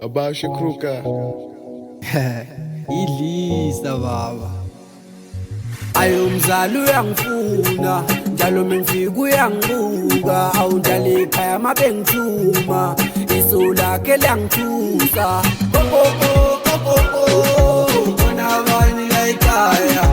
Abasha Kruka. Idlisa baba ayomzali uyangifuna njalo mengifika uyangibuka awunjali ekhaya mabengithuma iso lakhe liyangithusa kokoko kokoko bona abanye la ekhaya